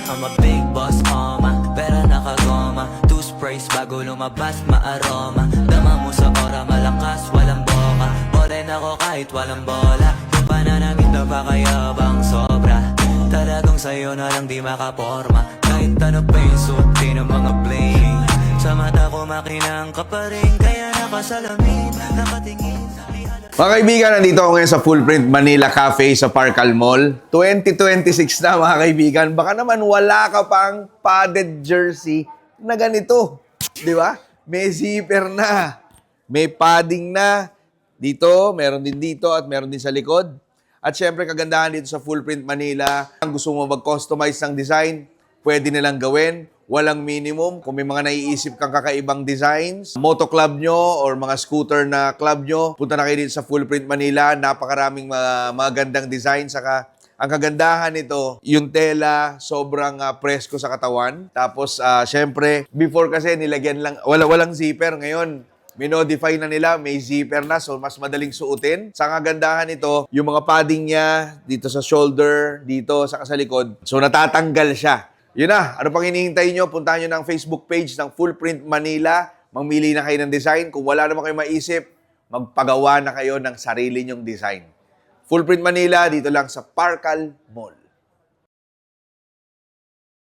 I'm a big boss, pera nakagoma. Two sprays bago lumabas, maaroma. Dama mo sa ora, malakas, walang boka. Bolen ako kahit walang bola. Yung pananamit na pakayabang sobra. Talagang sa'yo na lang di makaporma. Kahit ano pa yung suti ng mga bling. Sa mata ko makinang ka pa rin. Kaya nakasalamin, nakatingin. Mga kaibigan, nandito ako ngayon sa Full Print Manila Cafe sa Parcal Mall. 2026 na mga kaibigan. Baka naman wala ka pang padded jersey na ganito. Di ba? May zipper na. May padding na. Dito, meron din dito at meron din sa likod. At syempre, kagandahan dito sa Full Print Manila, kung gusto mo mag-customize ng design, pwede nilang gawin. Walang minimum. Kung may mga naiisip kang kakaibang designs, moto club nyo or mga scooter na club nyo, punta na kayo dito sa Full Print Manila. Napakaraming mga gandang design. Saka, ang kagandahan nito, yung tela, sobrang presko sa katawan. Tapos, syempre, before kasi nilagyan lang, walang zipper. Ngayon, minodify na nila, may zipper na, so mas madaling suotin. Sa kagandahan nito, yung mga padding niya, dito sa shoulder, dito sa likod, so natatanggal siya. Yun na, ano pang hinihintay nyo? Puntahan nyo ng Facebook page ng Full Print Manila. Mamili na kayo ng design. Kung wala naman kayo maisip, magpagawa na kayo ng sarili nyong design. Full Print Manila, dito lang sa Parcal Mall.